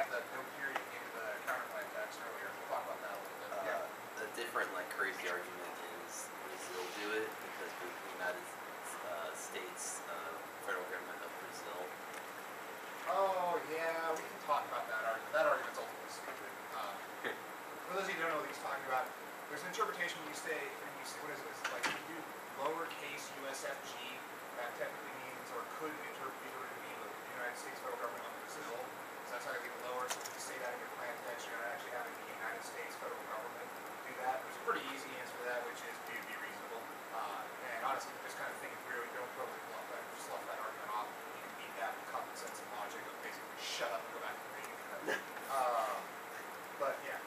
add the no period into the counterclaim text earlier. We'll talk about that a little bit. Yeah. The different, like, crazy argument is Brazil do it because the United States federal government of Brazil. Oh, yeah, we can talk about that argument. That argument's ultimately stupid. For those of you who don't know what he's talking about, there's an interpretation when you say, what is it? It's like, when you do lowercase USFG, that technically means, or could be interpreted to mean the United States federal government of Brazil. So that's how you leave it lower. So if you say that in your plan text, you're not actually having the United States federal government do that. There's a pretty easy answer to that, which is do be reasonable. And honestly, just kind of thinking through it, don't totally bluff that, just slough that argument off. You can beat that with common sense and logic, but basically shut up and go back to reading. But yeah.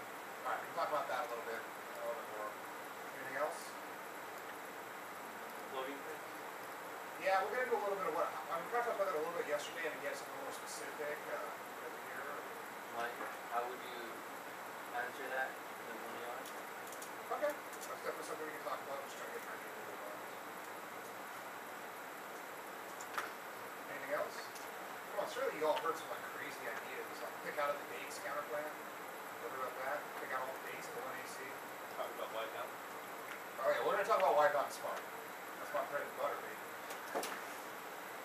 Alright, we can talk about that a little bit more. Anything else? Floating things? Yeah, we'll get into a little bit of what, I mean, we talked about that a little bit yesterday, and again, something more specific over here. Like, how would you answer that in 1 yard? Okay, that's definitely something we can talk about. Just trying to get my people involved. Anything else? Come on, surely you all heard some like crazy ideas. Like pick out of the dates counterplan. What about that? Pick out all the dates of the 1AC. Talk about white out. Oh yeah, we're going to talk about wipeout and Spark. That's my bread and butter, baby.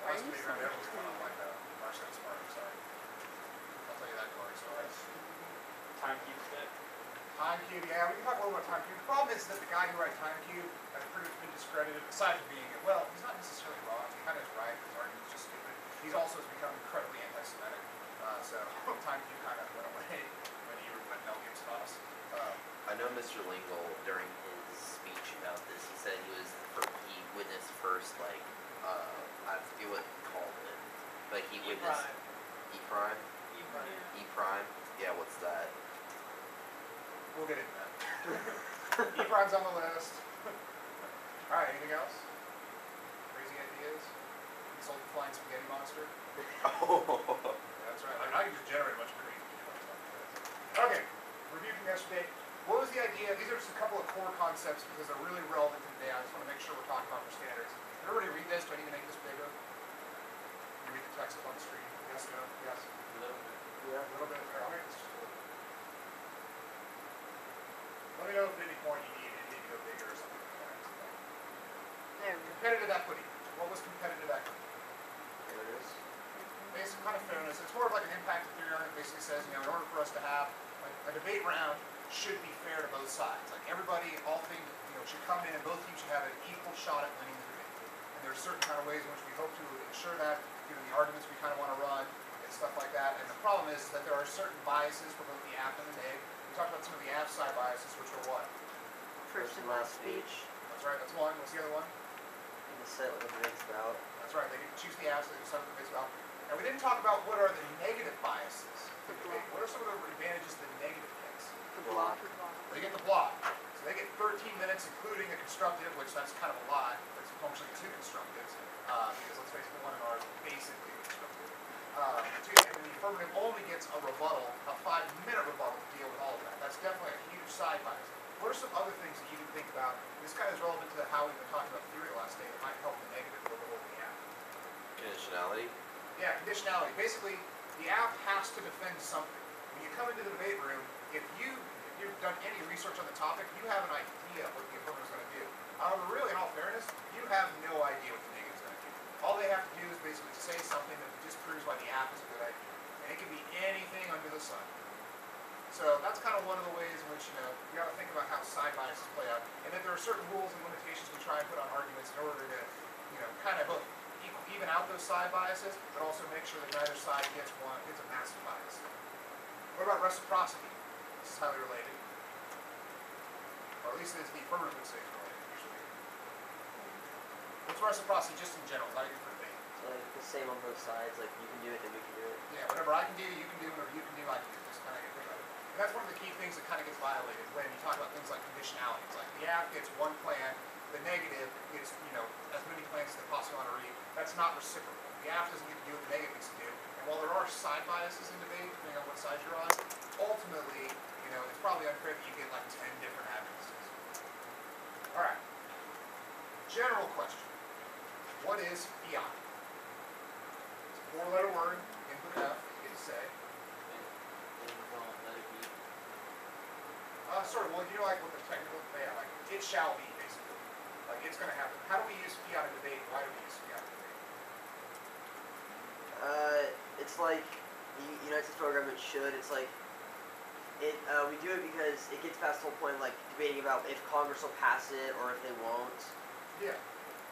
Last week around everyone's going on wipeout. Marshall and Spark, I'm sorry. I'll tell you that Corey story. Timecube step. Timecube, yeah, we can talk a little about Timecube. The problem is that the guy who wrote Timecube has pretty much been discredited, aside from being, well, he's not necessarily wrong, he kind of is right, his argument's just stupid. He's also become incredibly anti-Semitic, so Timecube kind of went away when Mel Gibson us. I know Mr. Lingle, during his speech about this, he said he witnessed first, like, I forget what he called it, but he witnessed E-Prime? E-Prime? Yeah, what's that? We'll get into that. E-Prime's on the list. Alright, anything else? Crazy ideas? Sold the flying spaghetti monster? Oh. That's right. I can just generate a bunch of crazy stuff. Okay, review from yesterday. What was the idea? These are just a couple of core concepts because they're really relevant to today. I just want to make sure we're talking about for standards. Did everybody read this? Do I need to make this bigger? Can you read the text up on the screen? Yes, no? Yes? A little bit. Yeah, a little bit. I'll make this just a little bit. Let me know if at any point you need to go bigger or something like that. There. Competitive equity. What was competitive equity? There it is. Basic kind of fairness. It's more of like an impact theory argument. Basically says, in order for us to have a debate round should be fair to both sides. Like everybody, all things, should come in and both teams should have an equal shot at winning the debate. And there are certain kind of ways in which we hope to ensure that, given the arguments we kind of want to run and stuff like that. And the problem is that there are certain biases for both the app and the neg. We talked about some of the app side biases, which are what? First and last speech. That's right. That's one. What's the other one? You can set what the debate's about. That's right. They can choose the apps. They can decide what the debate's about. And we didn't talk about what are the negative biases to the debate. What are some of the advantages the negative gets? The block. They get the block. So they get 13 minutes, including the constructive, which that's kind of a lot. There's functionally two constructives, because let's face it, the one in ours is basically constructive. And the affirmative only gets a rebuttal, a 5-minute rebuttal to deal with all of that. That's definitely a huge side bias. What are some other things that you can think about? This kind of is relevant to how we've been talking about theory last day that might help the negative a little bit in the app. Conditionality? Yeah, conditionality. Basically, the app has to defend something. When you come into the debate room, if you've done any research on the topic, you have an idea of what the affirmative is going to do. However, really, in all fairness, you have no idea what the negative is going to do. All they have to do is basically say something that disproves why the app is a good idea. And it can be anything under the sun. So that's kind of one of the ways in which, you got to think about how side biases play out. And that there are certain rules and limitations we try and put on arguments in order to, kind of both even out those side biases, but also make sure that neither side gets a massive bias. What about reciprocity? This is highly related. Or at least it's the affirmative would say it's related, usually. What's reciprocity just in general? Not even for debate. So like the same on both sides, like you can do it and we can do it. Yeah, whatever I can do, you can do. Whatever you can do, I can do. Just kind of get about it. And that's one of the key things that kind of gets violated when you talk about things like conditionality. It's like the app gets one plan, the negative gets, as many plans as they possibly want to read. That's not reciprocal. The app doesn't get to do what the negative needs to do. And while there are side biases in debate, depending on what side you're on, ultimately, it's probably unfair that you get like 10 different advocacies. Alright. General question. What is fiat? It's a 4-letter word, input F, you get to say. sort of, well, you know, like with the technical, yeah, like it shall be, basically. Like it's going to happen. How do we use fiat in debate? Why do we use fiat in debate? It's like the United States federal government should. It's like we do it because it gets past the whole point of like debating about if Congress will pass it or if they won't. Yeah,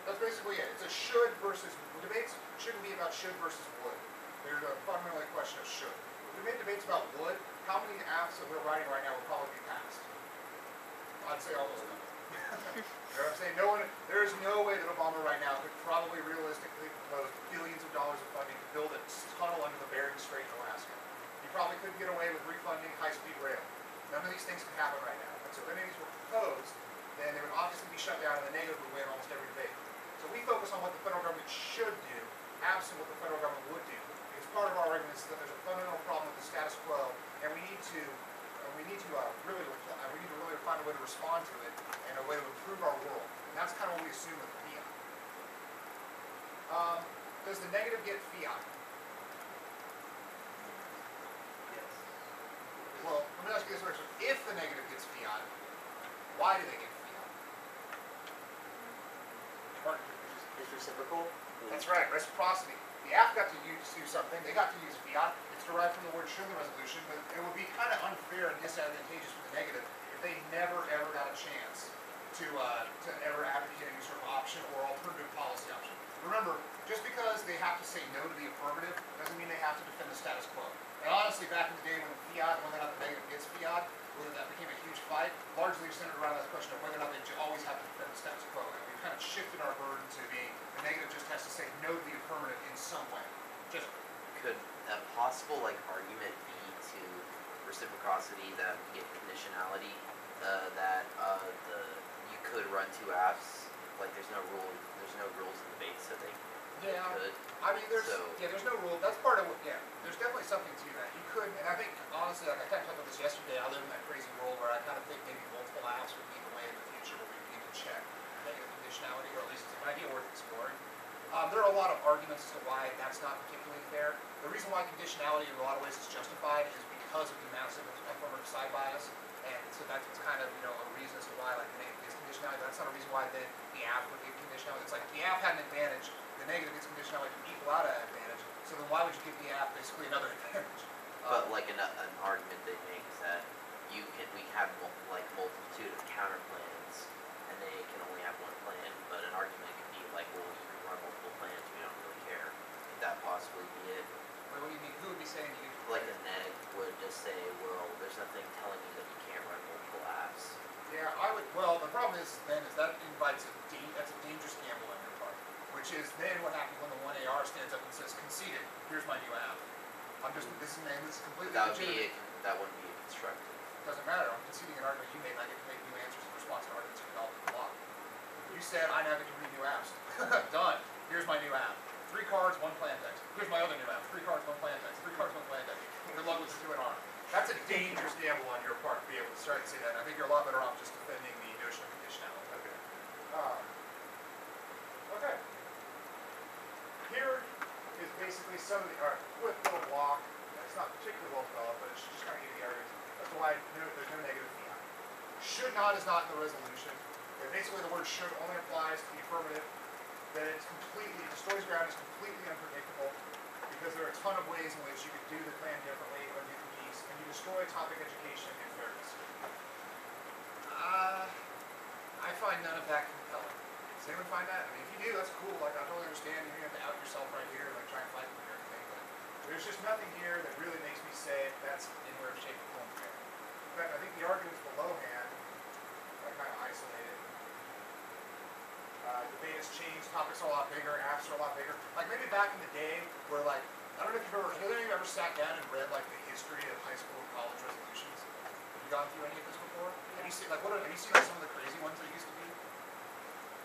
that's basically it. It's a should versus, debates shouldn't be about should versus would. There's a fundamentally question of should. If we made debates about would, how many apps that we're writing right now will probably be passed? I'd say almost none. You know what I'm saying? There is no way that Obama right now could probably realistically propose billions of dollars of funding to build a tunnel under the Bering Strait in Alaska. He probably couldn't get away with refunding high-speed rail. None of these things can happen right now. And so if any of these were proposed, then they would obviously be shut down and the negative would win almost every debate. So we focus on what the federal government should do, absent what the federal government would do. Because part of our argument is that there's a fundamental problem with the status quo, and we need to really find a way to respond to it and a way to improve our world. And that's kind of what we assume with fiat. Does the negative get fiat? Yes. Well, let me ask you this question. If the negative gets fiat, why do they get fiat? It's reciprocal. That's right, reciprocity. The app got to do something, they got to use fiat. It's derived from the word should in the resolution, but it would be kind of unfair and disadvantageous for the negative if they never ever got a chance to ever advocate any sort of option or alternative policy option. Remember, just because they have to say no to the affirmative doesn't mean they have to defend the status quo. And honestly, back in the day when fiat, whether or not the negative gets fiat, whether that became a huge fight, largely centered around that question of whether or not they always have to defend the status quo. And we've kind of shifted our burden to being the negative just has to say no to the affirmative in some way. Just Could a possible like argument be to reciprocity that we get conditionality you could run two apps, like there's no rules in debate, so they could. I mean, there's no rule. That's part of what. Yeah, there's definitely something to that. You could, and I think honestly, like I kind of talked about this yesterday. I live in that crazy world where I kind of think maybe multiple apps would be the way in the future where we need to check negative conditionality, or at least it's an idea worth exploring. There are a lot of arguments as to why that's not particularly fair. The reason why conditionality in a lot of ways is justified is because of the massive affirmative side bias, and so that's kind of a reason as to why like the negative gets conditionality. That's not a reason why the app would get conditionality. It's like if the app had an advantage, the negative gets conditionality to equal out an advantage. So then why would you give the app basically another advantage? But like an argument they make is that we have multitude of counter plans, and they can only have one plan. But an argument could be like, well, you can run multiple plans. We don't really care. Could that possibly be it? Wait, what do you mean? Who would be saying you? Like a neg would just say, well, there's nothing telling you that you can't run multiple apps. Yeah, I would. Well, the problem is then that invites that's a dangerous gamble on your part. Which is then what happens when the 1AR stands up and says, conceded, here's my new app. This is completely legitimate. That wouldn't be constructive. It doesn't matter. I'm conceding an argument you made, and I get to make new answers in response to arguments you developed in the law. You said, I now get to read new apps. Done. Here's my new app. 3 cards, 1 plan text. Here's my other new app. 3 cards, 1 plan text. 3 cards, 1 plan text. Good luck with the 2 and R. That's a dangerous gamble on your part to be able to start to say that. And I think you're a lot better off just defending the notion of conditionality. Okay. Okay. Here is basically some of the quick little block. It's not particularly well developed, but it's just trying to give you the areas as to why there's no negative fiat. Should not is not in the resolution. Basically, the word should only applies to the affirmative. That it's completely, destroys ground is completely unpredictable because there are a ton of ways in which you could do the plan differently or do the piece, and you destroy topic education and fairness. I find none of that compelling. Does anyone find that? I mean, if you do, that's cool. Like, I totally understand. You don't have to out yourself right here, like try and fight with everything. But there's just nothing here that really makes me say that's anywhere shape or form fair. In fact, I think the arguments belowhand are kind of isolated. Debate has changed, topics are a lot bigger, apps are a lot bigger. Like maybe back in the day where like, I don't know if you've ever sat down and read like the history of high school and college resolutions. Have you gone through any of this before? Have you seen like have you seen like, some of the crazy ones that used to be?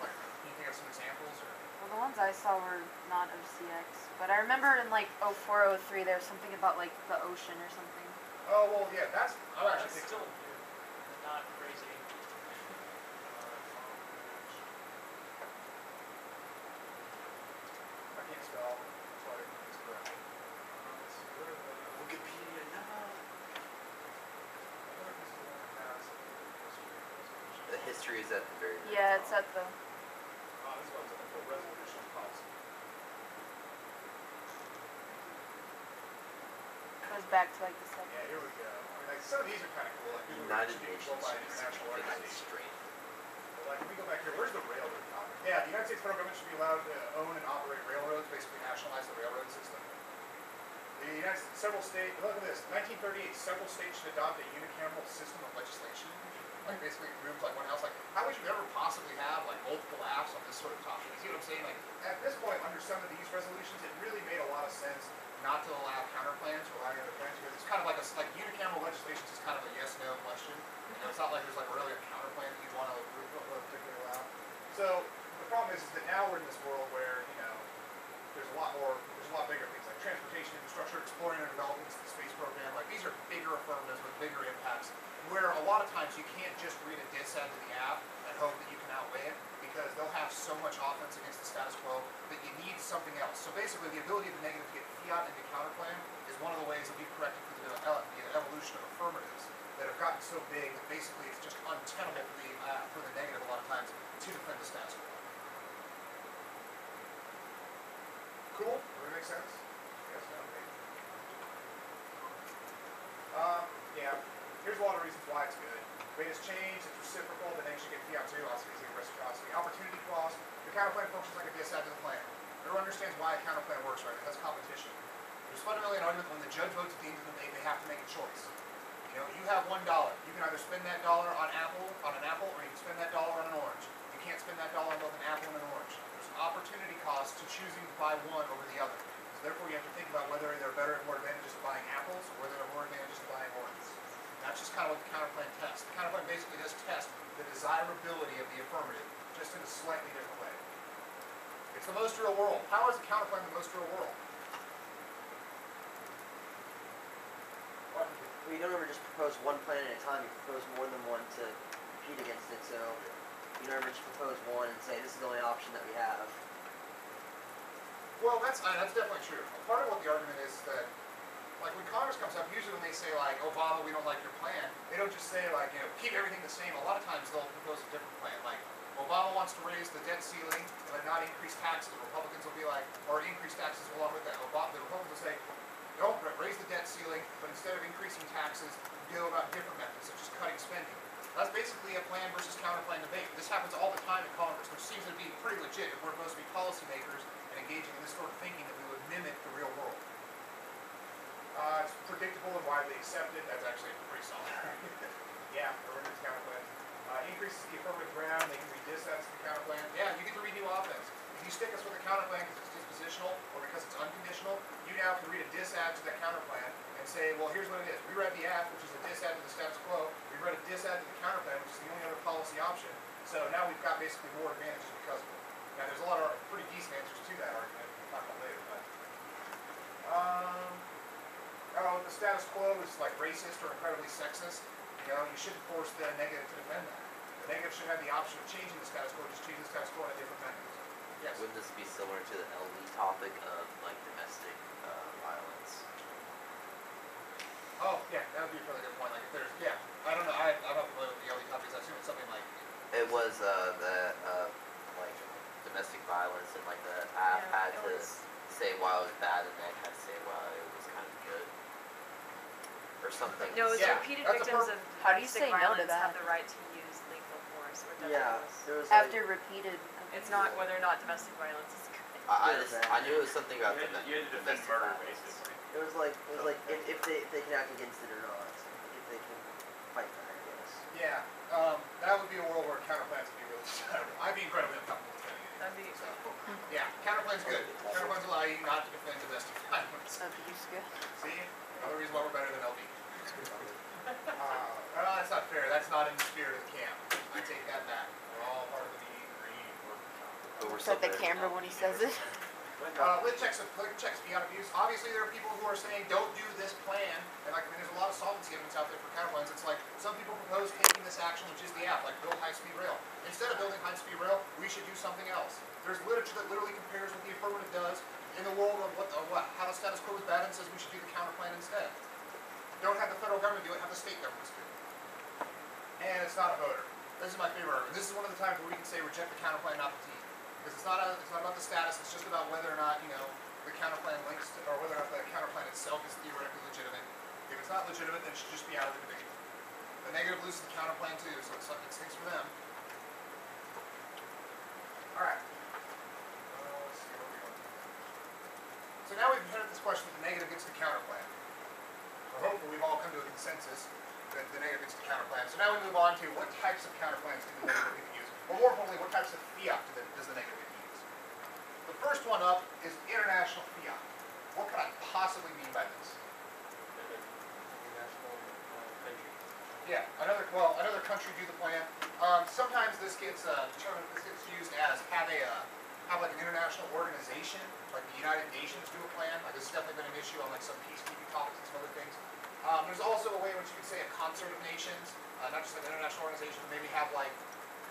Like, can you think of some examples or? Well, the ones I saw were not of CX, but I remember in like 04, 03 there was something about like the ocean or something. Oh well, yeah, that's I actually think still good. Not crazy. I can't spell. That's why it's correct. Wikipedia, no. I wonder if this is the one that has history is at the very Yeah, it's top. at the. This one's a full resolution of policy. Goes back to like the second. Yeah, here we go. I mean, like, some of these are kind of cool. Like, these are United should be Nations controlled by should be international United organizations. strength. But, like, if we go back here, where's the railroad topic? Yeah, the United States federal government should be allowed to own and operate railroads, basically nationalize the railroad system. The United States, several states, look at this, 1938, several states should adopt a unicameral system of legislation. Like, basically groups like one house. Like, how would you ever possibly have, like, multiple apps on this sort of topic? You see what I'm saying? Like, at this point, under some of these resolutions, it really made a lot of sense not to allow counterplans or allow other plans, because it's kind of like unicameral legislation is kind of a yes/no question. You know, it's not like there's like really a counterplan that you want to particularly allow. So the problem is that now we're in this world where, you know, there's a lot bigger things like transportation infrastructure, exploring and developing the space program. Like, these are bigger affirmatives with bigger impacts, where a lot of times you can't just read a diss ad to the app and hope that you can outweigh it, because they'll have so much offense against the status quo that you need something else. So basically, the ability of the negative to get fiat into counterplan is one of the ways that we've corrected for the evolution of affirmatives that have gotten so big that basically it's just untenable for the negative a lot of times to defend the status quo. Cool? Does that make sense? Yes, no, maybe. Yeah. Here's a lot of reasons why it's good. Rate is changed, it's reciprocal, the name should get fiat too, obviously reciprocity. Opportunity cost, the counterplan functions like a diss ad to the plan. Everyone understands why a counterplan works, right? That's competition. There's fundamentally an argument when the judge votes at the end of the debate, they have to make a choice. You know, you have $1. You can either spend that dollar on an apple, or you can spend that dollar on an orange. You can't spend that dollar on both an apple and an orange. There's an opportunity cost to choosing to buy one over the other. So therefore, you have to think about whether there are better and more advantages to buying apples, or whether there are more advantages to buying oranges. That's just kind of what the counterplan tests. The counterplan basically does test the desirability of the affirmative, just in a slightly different way. It's the most real world. How is the counterplan the most real world? What? Well, you don't ever just propose one plan at a time, you propose more than one to compete against it, so you don't ever just propose one and say, this is the only option that we have. Well, that's definitely true. Part of what the argument is that, like, when Congress comes up, usually when they say, like, Obama, we don't like your plan, they don't just say, like, you know, keep everything the same. A lot of times they'll propose a different plan. Like, Obama wants to raise the debt ceiling, but not increase taxes. The Republicans will be like, or increase taxes along with that. The Republicans will say, don't raise the debt ceiling, but instead of increasing taxes, go about different methods, such as cutting spending. That's basically a plan versus counterplan debate. This happens all the time in Congress, which seems to be pretty legit if we're supposed to be policymakers and engaging in this sort of thinking that we would mimic the real world. It's predictable and widely accepted. That's actually pretty solid. Yeah, affirmative counterplan. Increases the affirmative ground. They can read diss ads to the counterplan. Yeah, you get to read new offense. If you stick us with a counterplan because it's dispositional or because it's unconditional, you now can read a diss ad to that counterplan and say, well, here's what it is. We read the app, which is a diss ad to the status quo. We read a diss ad to the counterplan, which is the only other policy option. So now we've got basically more advantages because of it. Now, there's a lot of pretty decent answers to that argument. We'll talk about later, but. The status quo is like racist or incredibly sexist. You know, you shouldn't force the negative to defend that. The negative should have the option of changing the status quo, just change the status quo in a different mechanism. Yes? Wouldn't this be similar to the LD topic of like domestic violence? Oh, yeah, that would be a really good point. Like, if there's, yeah, I don't know, I'm not familiar with the LD topics. I assume it's something like. It was like domestic violence, and like the app had to say why it was bad, and then had to say why it was kind of good, or something. No, it's Yeah, repeated that's a victims of How do you domestic say no to violence that? have the right to use lethal force or deadly Yeah, force. there was like, After repeated. It's not whether or not domestic violence is good. I knew it was something about You had to defend domestic murder, violence. basically. it was like if they can act against it or not, if they can fight back, I guess. Yeah, that would be a world where counterplans would be really desirable. I'd be incredibly uncomfortable defending it. That'd be So, yeah, counterplan's good. Counterplans allow you not to defend domestic violence. Abuse good. See? Another reason why we're better than LB. Well, that's not fair. That's not in the spirit of the camp. I take that back. We're all part of the green But we're Is still that the better than camera LD. when he says it? Lit checks fiat abuse. Obviously, there are people who are saying, don't do this plan. And like, I mean, there's a lot of solvency evidence out there for counterplans. It's like, some people propose taking this action, which is the app, like build high-speed rail. Instead of building high-speed rail, we should do something else. There's literature that literally compares what the affirmative does in the world of how the status quo is bad and says we should do the counterplan instead. Don't have the federal government do it, have the state governments do it. And it's not a voter. this is my favorite argument. This is one of the times where we can say reject the counterplan, not the team. Because it's not about the status, it's just about whether or not, the counterplan links to, or whether or not the counterplan itself is theoretically legitimate. If it's not legitimate, then it should just be out of the debate. The negative loses the counterplan too, so it stinks for them. Alright. Let's see what we want to do. So now we've heard this question, the negative gets the counterplan. Or hopefully we've all come to a consensus that the negative gets the counterplan. So now we move on to what types of counterplans do the negative get to use? Or more importantly, what types of fiat does the negative get to use? The first one up is international fiat. What could I possibly mean by this? International country. Yeah, another country do the plan. Sometimes this gets used as have like an international organization, like the United Nations do a plan. Like this has definitely been an issue on like some peacekeeping topics and some other things. There's also a way in which you could say a concert of nations, not just like an international organization, but maybe have like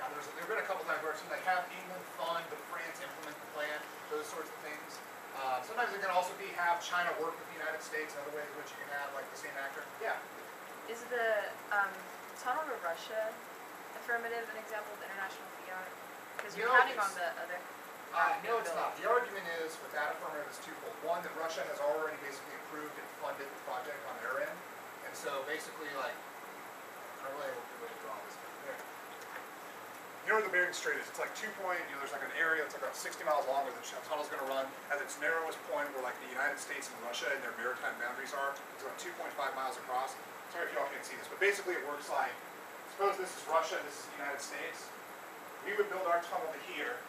there've been a couple times where I've seen like have England fund but France implement the plan, those sorts of things. Sometimes it can also be have China work with the United States, another way in which you can have like the same actor. Yeah. Is the tunnel to Russia affirmative an example of international fiat? Because you're No, counting on it's- the other. No, it's not. The argument is with that affirmative is twofold. One, that Russia has already basically approved and funded the project on their end, and so basically like, I don't really have a good way to draw this. There. You know where the Bering Strait is? It's like there's like an area that's like about 60 miles long where the tunnel's going to run. At its narrowest point where like the United States and Russia and their maritime boundaries are, it's about 2.5 miles across. Sorry if y'all can't see this, but basically it works like, suppose this is Russia and this is the United States. We would build our tunnel to here,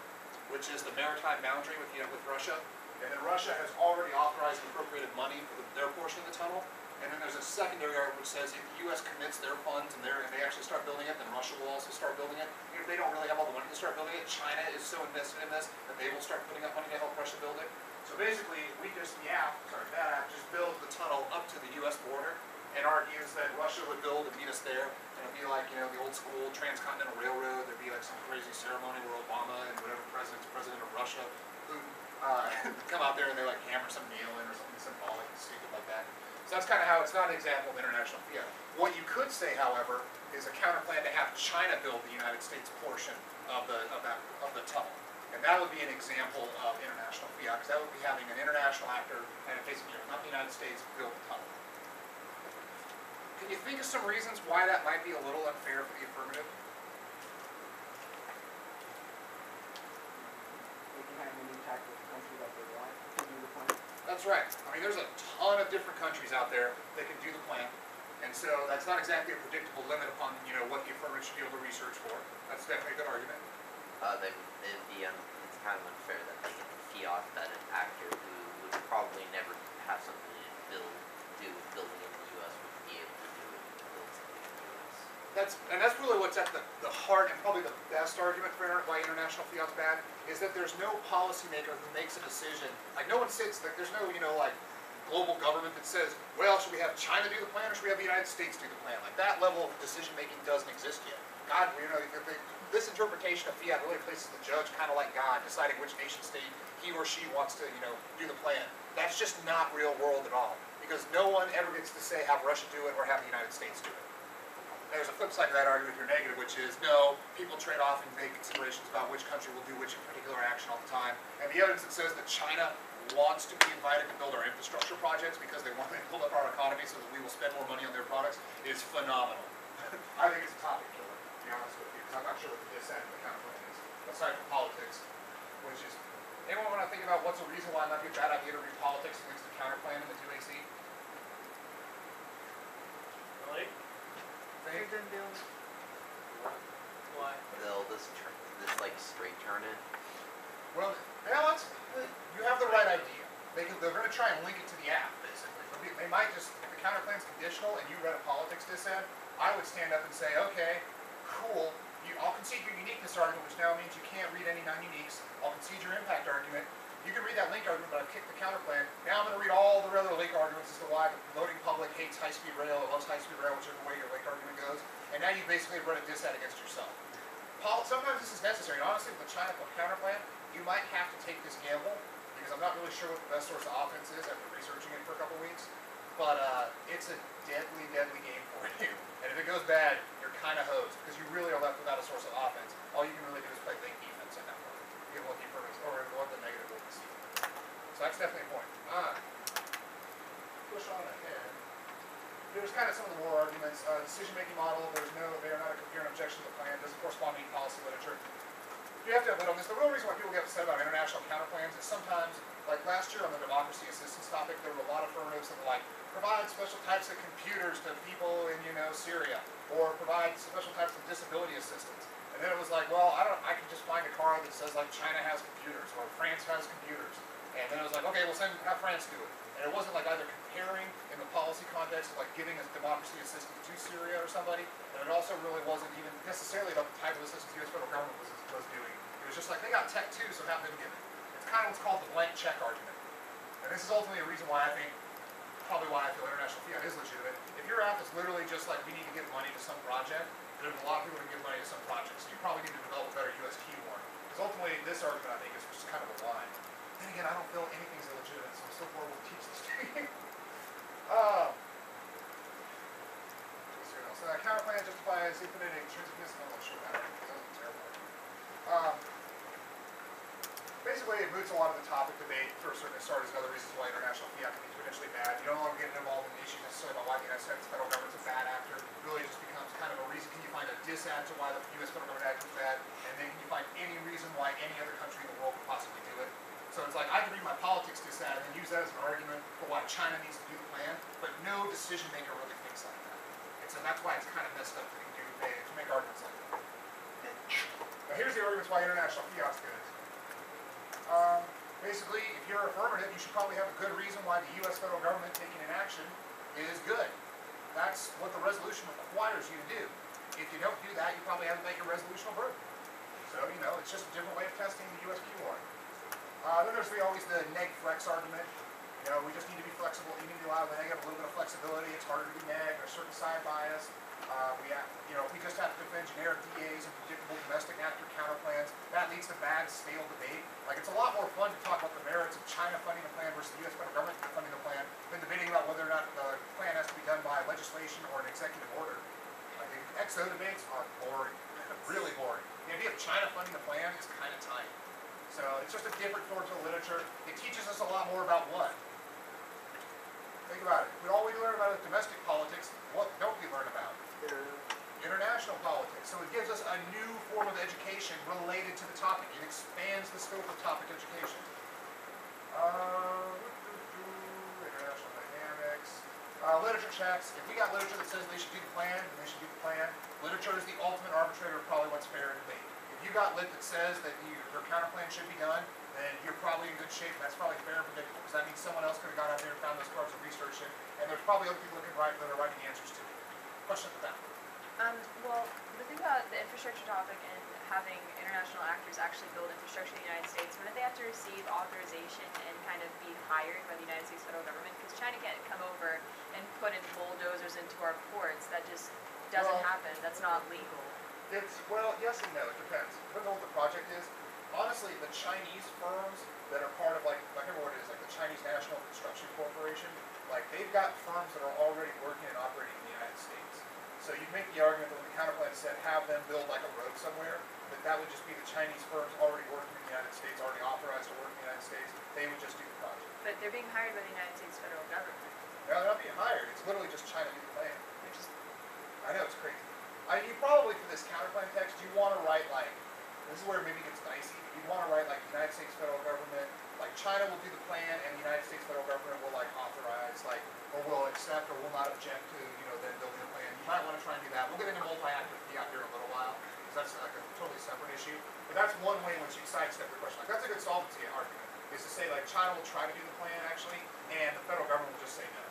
which is the maritime boundary with Russia, and then Russia has already authorized and appropriated money for their portion of the tunnel, and then there's a secondary argument which says if the U.S. commits their funds and they actually start building it, then Russia will also start building it. Even if they don't really have all the money to start building it, China is so invested in this that they will start putting up money to help Russia build it. So basically, that app just builds the tunnel up to the U.S. border and argues that Russia would build and meet us there. It'd be like, the old school transcontinental railroad. There'd be like some crazy ceremony where Obama and whatever president of Russia, come out there and they like hammer some nail in or something symbolic and stupid like that. So that's kind of how it's not an example of international fiat. What you could say, however, is a counterplan to have China build the United States portion of the tunnel. And that would be an example of international fiat, because that would be having an international actor and basically not the United States build the tunnel. Can you think of some reasons why that might be a little unfair for the affirmative? They can have any type of country that they want to do the plan. That's right. I mean, there's a ton of different countries out there that can do the plan. And so that's not exactly a predictable limit upon, what the affirmative should be able to research for. That's definitely a good argument. It's kind of unfair that they get the fiat that an actor who would probably never have something to do with building in the U.S. would be able to do it and build something in the U.S. That's really what's at the heart and probably the best argument for why international fiat's bad, is that there's no policymaker who makes a decision. Like no one sits, like there's no, global government that says, well, should we have China do the plan or should we have the United States do the plan? Like that level of decision making doesn't exist yet. God, this interpretation of fiat really places the judge kind of like God, deciding which nation state he or she wants to, do the plan. That's just not real world at all, because no one ever gets to say have Russia do it or have the United States do it. And there's a flip side to that argument if you're negative, which is no, people trade off and make considerations about which country will do which particular action all the time. And the evidence that says that China wants to be invited to build our infrastructure projects because they want to build up our economy so that we will spend more money on their products is phenomenal. I think it's a topic killer, to be honest with you, because I'm not sure what the dissent of the counterplan is, aside from politics, which is, anyone want to think about what's a reason why it might be a bad idea to read politics against the counterplan in the 2AC? Really? They're gonna build. Why? They'll this like straight turn it. Well, you have the right idea. They're going to try and link it to the app, basically. They might just, if the counterplan's conditional and you read a politics dissent, I would stand up and say, okay, cool, I'll concede your uniqueness argument, which now means you can't read any non-uniques. I'll concede your impact argument. You can read that link argument, but I've kicked the counterplan. Now I'm going to read all the other link arguments as to why the voting public hates high-speed rail or loves high-speed rail, whichever way your link argument goes. And now you've basically read a dissent against yourself. Sometimes this is necessary. And honestly, with the China counterplan, you might have to take this gamble, because I'm not really sure what the best source of offense is after researching it for a couple weeks. but it's a deadly, deadly game for you. And if it goes bad, you're kind of hosed because you really are left without a source of offense. All you can really do is play big defense at that point, given what the affirmative or what the negative will see. So that's definitely a point. Push on ahead. There's kind of some of the more arguments. Decision-making model. They are not a coherent objection to the plan. Doesn't correspond to any policy literature. You have to have a on this. The real reason why people get upset about international counterplans is sometimes, like last year on the democracy assistance topic, there were a lot of affirmatives that were like, provide special types of computers to people in, Syria, or provide special types of disability assistance. And then it was like, well, I can just find a card that says like China has computers or France has computers. And then it was like, okay, we'll have France do it. And it wasn't like either comparing in the policy context of like giving us democracy assistance to Syria or somebody, and it also really wasn't even necessarily about the type of assistance the U.S. federal government was doing. It was just like, they got tech too, so have them give it. It's kind of what's called the blank check argument. And this is ultimately a reason why I think, probably why I feel international fiat is legitimate. If your app is literally just like, we need to give money to some project, there's a lot of people who give money to some projects. So you probably need to develop a better US keyword. Because ultimately, this argument, I think, is just kind of a line. Then again, I don't feel anything's illegitimate, so I'm still horrible to teach this to you. So that counterplan justifies infinite intrinsicness. I'm not sure about it. That's terrible. Basically, it moots a lot of the topic debate for a certain start as another reason why international fiat can be potentially bad. You don't want to get involved in the issue necessarily about why the United States federal government's a bad actor. It really just becomes kind of a reason. Can you find a disad to why the U.S. federal government actor is bad? And then can you find any reason why any other country in the world could possibly do it? So it's like, I can read my politics disad and then use that as an argument for why China needs to do the plan, but no decision maker really thinks like that. And so that's why it's kind of messed up to make arguments like that. Now here's the arguments why international fiat's good. Basically, if you're affirmative, you should probably have a good reason why the U.S. federal government taking an action is good. That's what the resolution requires you to do. If you don't do that, you probably have to make a resolution of burden. So, it's just a different way of testing the U.S. keyword. Then there's always the neg flex argument. We just need to be flexible. You need to allow the negative a little bit of flexibility. It's harder to be neg. There's certain side bias. If we just have to defend generic DAs and predictable domestic actor counterplans, that leads to bad, stale debate. Like, it's a lot more fun to talk about the merits of China funding the plan versus the U.S. federal government funding the plan than debating about whether or not the plan has to be done by legislation or an executive order. Like, the XO debates are boring, really boring. The idea of China funding the plan is kind of tight. So it's just a different form of literature. It teaches us a lot more about what? Think about it. All we learn about is domestic politics. What don't we learn about? International politics. So it gives us a new form of education related to the topic. It expands the scope of topic education. International dynamics. Literature checks. If we got literature that says they should do the plan, then they should do the plan. Literature is the ultimate arbitrator of probably what's fair in debate. If you got lit that says that your counterplan should be done, then you're probably in good shape. That's probably fair and predictable, because that means someone else could have gone out there and found those cards and researched it, and there's probably other people that are writing the answers to it. Question for that. Well, the thing about the infrastructure topic and having international actors actually build infrastructure in the United States, wouldn't they have to receive authorization and kind of be hired by the United States federal government? Because China can't come over and put in bulldozers into our ports. That just doesn't happen. That's not legal. Yes and no. It depends. Depends on what the project is. Honestly, the Chinese firms that are part of, I can't remember what it is, like the Chinese National Construction Corporation, they've got firms that are already working and operating in the United States. So you make the argument that when the counterplan said have them build a road somewhere, that would just be the Chinese firms already working in the United States, already authorized to work in the United States. They would just do the project. But they're being hired by the United States federal government. No, they're not being hired. It's literally just China do the plan. Which is, I know, it's crazy. You probably, for this counterplan text, you want to write this is where it maybe gets dicey. You want to write United States federal government, China will do the plan, and the United States federal government will authorize, or will accept, or will not object to, them building the plan. You might want to try and do that. We'll get into multi-actor fiat here in a little while, because that's a totally separate issue. But that's one way in which you sidestep the question. That's a good solvency argument, is to say China will try to do the plan actually, and the federal government will just say no.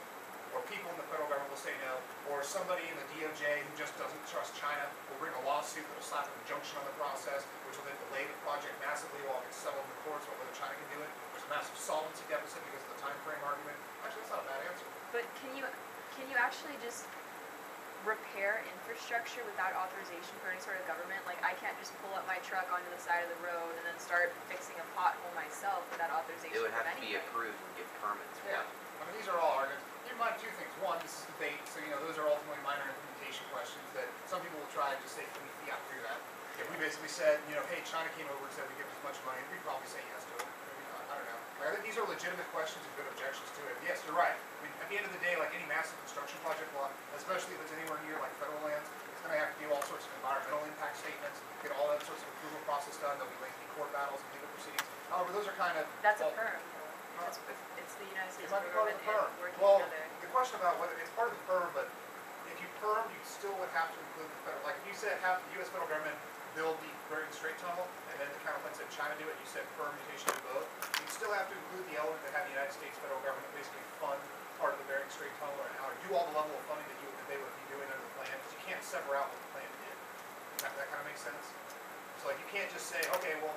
Or people in the federal government will say no, or somebody in the DOJ who just doesn't trust China will bring a lawsuit that will slap an injunction on the process, which will then delay the project massively while it gets settled in the courts about whether China can do it. There's a massive solvency deficit because of the time frame argument. Actually, that's not a bad answer. but can you actually just repair infrastructure without authorization for any sort of government? I can't just pull up my truck onto the side of the road and then start fixing a pothole myself without authorization It would from have to be anything. approved and get permits. Yeah. I mean, these are all arguments. You in mind two things. One, this is debate, so those are ultimately minor implementation questions that some people will try and just say, can we fiat through that? If we basically said, hey, China came over and said we give us much money, we'd probably say yes to it. Maybe not. I don't know. I think these are legitimate questions and good objections to it. Yes, you're right. I mean, at the end of the day, like any massive construction project, especially if it's anywhere near like federal lands, it's going to have to do all sorts of environmental impact statements, get all that sorts of approval process done. There'll be lengthy court battles and legal proceedings. However, those are kind of That's a perm. It's the United States it might be part of government the perm. working Well, together. the question about whether it's part of the perm, but if you perm, you still would have to include the federal. Like if you said have the U.S. federal government build the Bering Strait tunnel, and then the counterpart said China do it, you said permutation to both, you'd still have to include the element that had the United States federal government basically fund part of the Bering Strait tunnel or do all the level of funding that they would be doing under the plan, because you can't sever out what the plan did. That kind of makes sense? So like you can't just say, okay, well,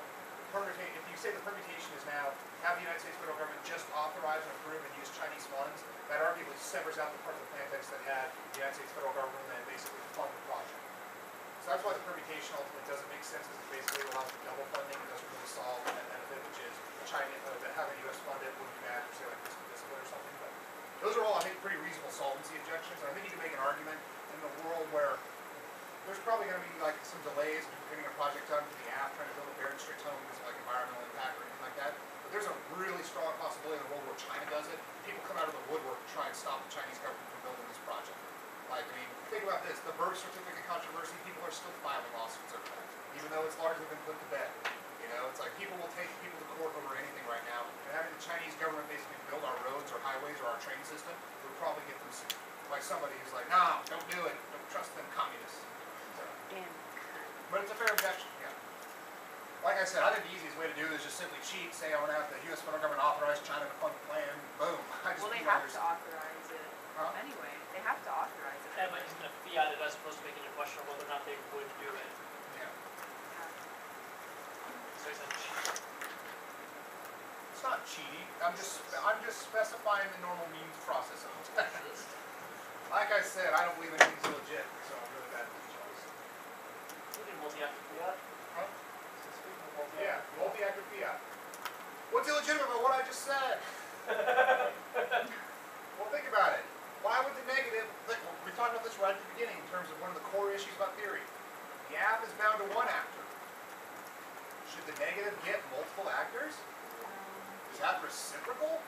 if you say the permutation is now have the United States federal government just authorize and approve and use Chinese funds, that arguably severs out the part of the plan text that had the United States federal government and basically fund the project. So that's why the permutation ultimately doesn't make sense, because it basically allows for double funding and doesn't really solve that benefit, which is China that having US fund it would be bad for say like discipline or something. But those are all I think pretty reasonable solvency objections, and I think you can make an argument in the world where there's probably going to be like some delays in getting a project done for the app, trying to build a Bering Strait tunnel because of like environmental impact or anything like that. But there's a really strong possibility in the world where China does it. People come out of the woodwork to try and stop the Chinese government from building this project. Like, I mean, think about this, the birth certificate controversy, people are still filing lawsuits over that, even though it's largely been put to bed. It's like people will take people to court over anything right now, and having the Chinese government basically build our roads or highways or our train system would probably get them sued by somebody who's like, nah, don't do it, don't trust them communists. Damn. But it's a fair objection, yeah. Like I said, I think the easiest way to do it is just simply cheat, say I want to have the U.S. federal government authorize China to fund the plan, boom. Well, they have to authorize it anyway. They have to authorize it. Yeah, but he's gonna fiat it as opposed to making a question of whether or not they would do it. Yeah. So he's like, cheat. It's not cheating. I'm just specifying the normal means process of it. Like I said, I don't believe anything's legit, so I'm really bad at this choice. Look at multi-actor fiat. Huh? Speaking of multi- Yeah, multi-actor fiat. What's illegitimate about what I just said? Well, think about it. Why would the negative, we talked about this right at the beginning in terms of one of the core issues about theory. The app is bound to one actor. Should the negative get multiple actors? Is that reciprocal?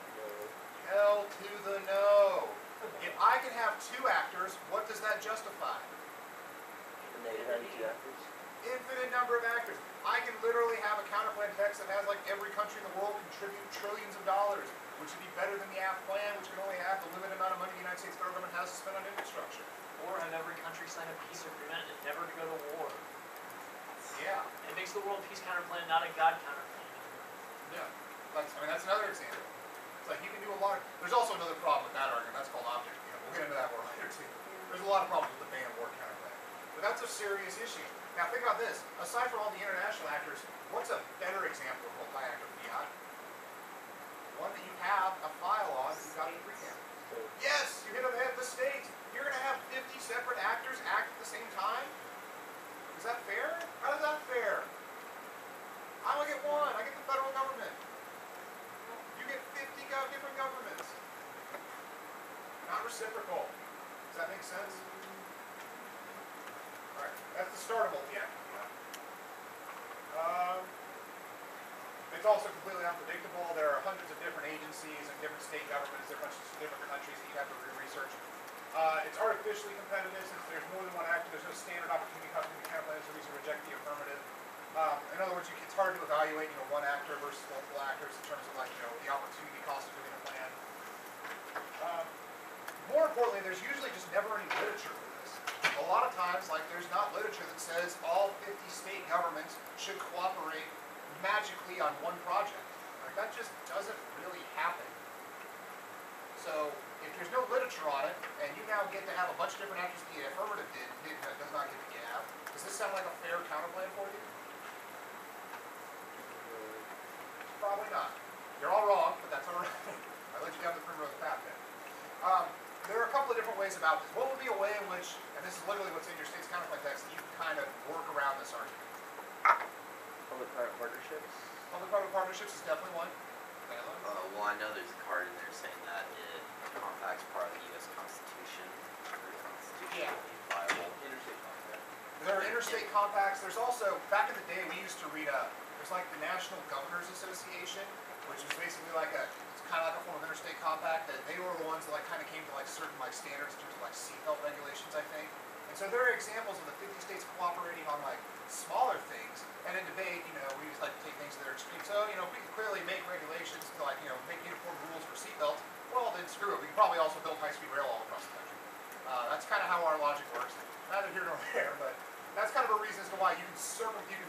Hell to the no. If I can have two actors, what does that justify? The negative having two actors. Infinite number of actors. I can literally have a counterplan text that has like every country in the world contribute trillions of dollars, which would be better than the app plan, which can only have the limited amount of money the United States federal government has to spend on infrastructure. Or have every country sign a peace agreement and never to go to war. Yeah. It makes the world peace counterplan not a God counterplan. Yeah. That's another example. It's like you can do a lot of, there's also another problem with that argument, that's called object. We'll get into that more later too. There's a lot of problems with the ban war counterplan. But that's a serious issue. Now think about this, aside from all the international actors, what's a better example of multi-actor fiat? One that you have a file on that you've got in preamble. Yes, you hit on the head, the states. You're going to have 50 separate actors act at the same time? Is that fair? How is that fair? I only get one. I get the federal government. You get 50 different governments. Not reciprocal. Does that make sense? Alright, that's the start of multi-actor fiat. It's also completely unpredictable. There are hundreds of different agencies and different state governments, different countries that you have to research. It's artificially competitive since there's more than one actor. There's no standard opportunity cost in the counterplan, so we should reject the affirmative. In other words, it's hard to evaluate, one actor versus multiple actors in terms of the opportunity cost of doing a plan. More importantly, there's usually just never any literature for this. A lot of times, there's not literature that says all 50 state governments should cooperate magically on one project. That just doesn't really happen. So, if there's no literature on it, and you now get to have a bunch of different actors, the affirmative does not get the gab, does this sound like a fair counterplan for you? Probably not. You're all wrong, but that's all right. I let you down the primrose path then. There are a couple of different ways about this. What would be a way in which, and this is literally what's in your state's counterplan text, that you can kind of work around this argument? Public-private partnerships. Public-private partnerships is definitely one. guideline? Well, I know there's a card in there saying that it compacts part of the U.S. Constitution, or constitutionally viable. Interstate compact. There are interstate compacts. There's also, back in the day, we used to read there's like the National Governors Association, which is basically like it's kind of like a form of interstate compact. That they were the ones that like kind of came to like certain like standards in terms of like seatbelt regulations, I think. And so there are examples of the 50 states cooperating on like smaller things. And in debate, we just like to take things to their extreme. So, if we can clearly make regulations to like, make uniform rules for seatbelts, well, then screw it. We can probably also build high-speed rail all across the country. That's kind of how our logic works. Neither here nor there, but that's kind of a reason as to why you can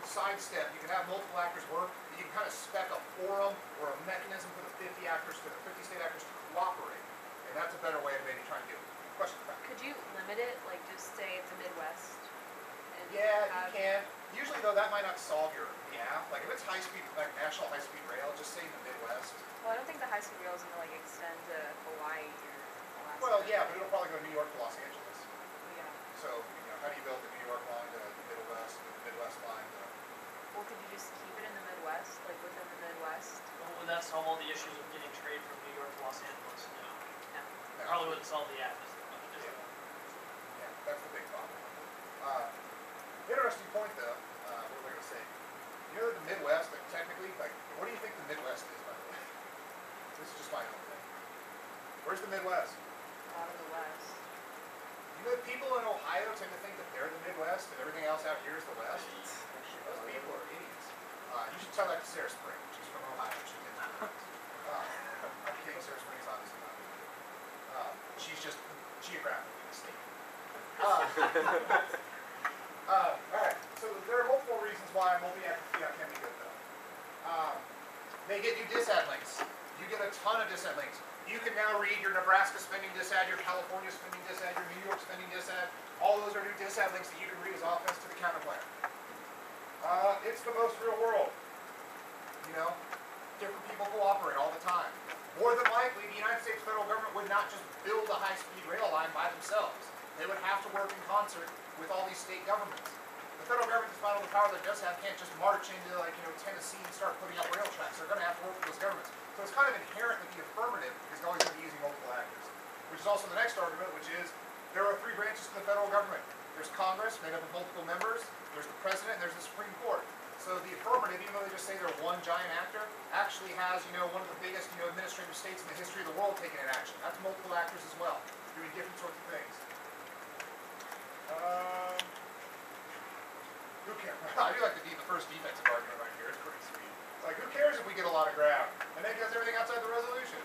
sidestep, you can have multiple actors work, you can kind of spec a forum or a mechanism for the 50 state actors to cooperate. And that's a better way of maybe trying to do it. Question, Frank? Could you limit it, like just say the Midwest? And Yeah, you have- can. Usually though, that might not solve your like if it's high speed, like national high speed rail, just say in the Midwest. Well, I don't think the high speed rail is gonna like extend to Hawaii or Alaska. Well, yeah, but it'll probably go New York to Los Angeles. Yeah. So, how do you build the New York line to the Midwest, and the Midwest line to... Well, could you just keep it in the Midwest, like within the Midwest? Well, would that solve all the issues of getting trade from New York to Los Angeles? No. No. No. Probably wouldn't solve the atmosphere. Yeah, that's the big problem. Interesting point though, what was I going to say? You know that the Midwest, like technically, like, what do you think the Midwest is, by the way? This is just my own thing. Where's the Midwest? A lot of the West. You know, people in Ohio tend to think that they're the Midwest and everything else out here is the West. Those people are idiots. You should tell that to Sarah Spring. She's from Ohio. She did not. I'm kidding. Sarah Spring is obviously not good. She's just geographically mistaken. Alright, so there are multiple reasons why multi-actor fiat can be good though. They get you disad links. You get a ton of disad links. You can now read your Nebraska spending disad, your California spending disad, your New York spending disad. All those are new disad links that you can read as offense to the counterplan. It's the most real world. Different people cooperate all the time. More than likely, the United States federal government would not just build a high-speed rail line by themselves. They would have to work in concert with all these state governments. The federal government, despite all the power that it does have, can't just march into Tennessee and start putting up rail tracks. They're going to have to work with those governments. So it's kind of inherent that the affirmative is always going to be using multiple actors. Which is also the next argument, which is there are three branches to the federal government. There's Congress, made up of multiple members. There's the President, and there's the Supreme Court. So the affirmative, even though they just say they're one giant actor, actually has, one of the biggest, administrative states in the history of the world taking an action. That's multiple actors as well, doing different sorts of things. Who cares? I do like the first defensive argument right here. It's pretty sweet. It's like, who cares if we get a lot of ground? And then does everything outside the resolution.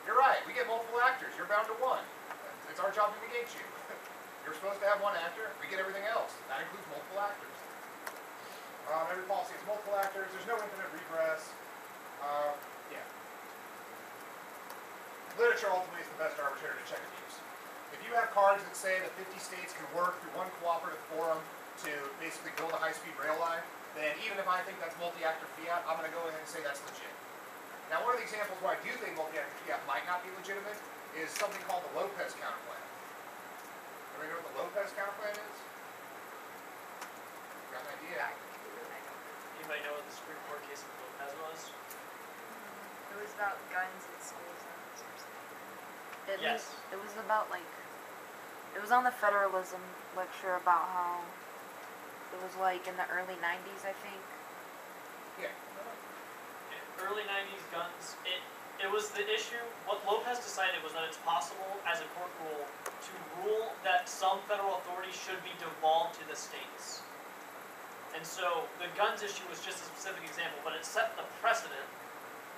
You're right. We get multiple actors. You're bound to one. It's our job to negate you. You're supposed to have one actor. We get everything else. That includes multiple actors. Every policy has multiple actors. There's no infinite regress. Yeah. Literature ultimately is the best arbitrator to check abuse. If you have cards that say that 50 states can work through one cooperative forum to basically build a high-speed rail line, then even if I think that's multi-actor fiat, I'm going to go ahead and say that's legit. Now, one of the examples where I do think multi-actor fiat might not be legitimate is something called the Lopez counterplan. Everybody know what the Lopez counterplan is? Got an idea? Anybody know what the Supreme Court case of Lopez was? It was about guns in schools and something. Yes. It was about it was on the federalism lecture about how it was in the early 90s, I think. Yeah. Early 90s guns, it was the issue, what Lopez decided was that it's possible as a court rule to rule that some federal authority should be devolved to the states. And so the guns issue was just a specific example, but it set the precedent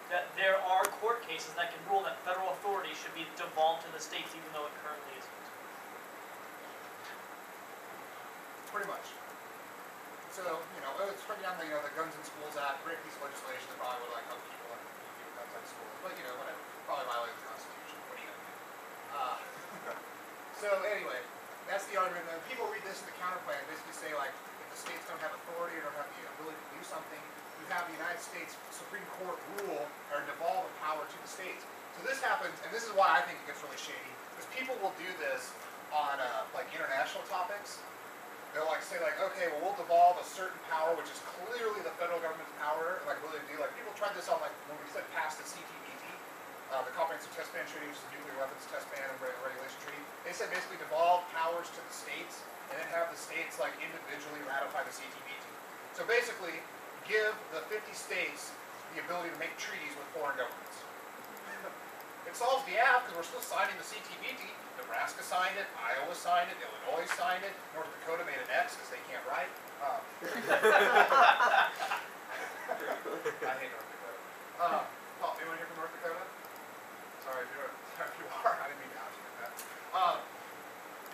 that there are court cases that can rule that federal authority should be devolved to the states even though it currently isn't. Pretty much. So, it's bringing down the Guns in Schools Act, great piece of legislation that probably would help people and keep guns out of schools. But whatever. Probably violates the Constitution. What are you gonna do? So anyway, that's the argument. Then people read this in the counterplan and basically say if the states don't have authority or don't have the ability to do something, you have the United States Supreme Court rule or devolve the power to the states. So this happens, and this is why I think it gets really shady, because people will do this on international topics. they'll like say like, okay, well we'll devolve a certain power, which is clearly the federal government's power, like what do they do? Like people tried this on like when we said pass the CTBT, the Comprehensive Test Ban Treaty, which is the Nuclear Weapons Test Ban and Regulation Treaty. They said basically devolve powers to the states and then have the states like individually ratify the CTBT. So basically, give the 50 states the ability to make treaties with foreign governments. It solves the app because we're still signing the CTBT. Nebraska signed it, Iowa signed it, Illinois signed it, North Dakota made an X because they can't write. I hate North Dakota. Paul, anyone here from North Dakota? Sorry if you are. I didn't mean to ask you like that.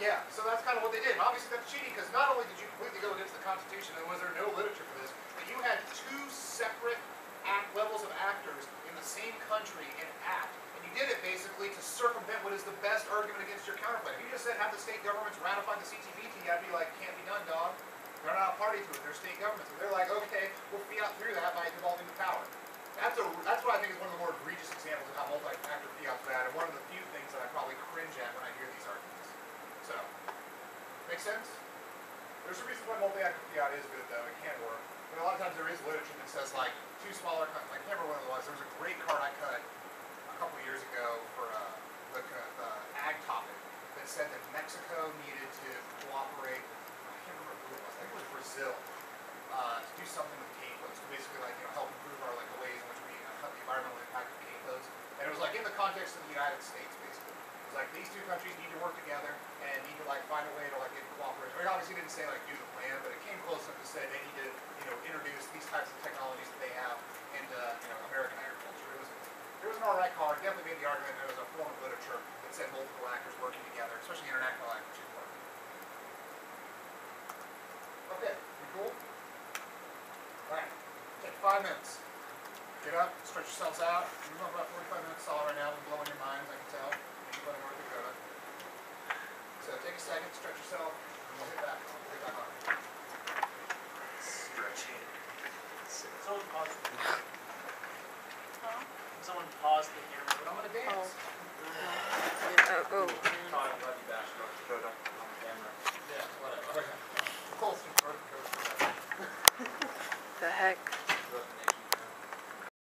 Yeah, so that's kind of what they did. And obviously that's cheating because not only did you completely go against the Constitution and was there no literature for this, but you had two separate levels of actors in the same country and act. And you did it basically to circumvent what is the best argument against your counterpoint. If you just said have the state governments ratify the CTBT, I'd be like, can't be done, dog. They're not a party to it. They're state governments. But they're like, okay, we'll fiat through that by devolving the power. That's what I think is one of the more egregious examples of how multi-factor fiat's bad, and one of the few things that I probably cringe at when I hear these arguments. So, make sense? There's a reason why multi-actor fiat is good, though. It can work. But a lot of times there is literature that says, like, two smaller, I can't remember what it was. There was a great card I cut a couple years ago for the ag topic that said that Mexico needed to cooperate. I can't remember who it was. I think it was Brazil to do something with cane toads to basically like help improve our the ways in which we cut the environmental impact of cane toads. And it was like in the context of the United States, basically. It was like these two countries need to work together and need to like find a way to like get cooperation. I mean, obviously didn't say like do the plan, but it came close enough to say they need to introduce these types of technologies that they have into American agriculture. It was an alright card. Definitely made the argument there was a form of literature that said multiple actors working together, especially international actors should work. Okay, we cool? Alright, take 5 minutes. Get up, stretch yourselves out. We've got about 45 minutes solid right now. We're blowing your minds, I can tell. Anybody in North Dakota. So take a second, stretch yourself, and we'll hit back on. Stretching. Someone pause the camera. Huh? Someone pause the camera. But I'm gonna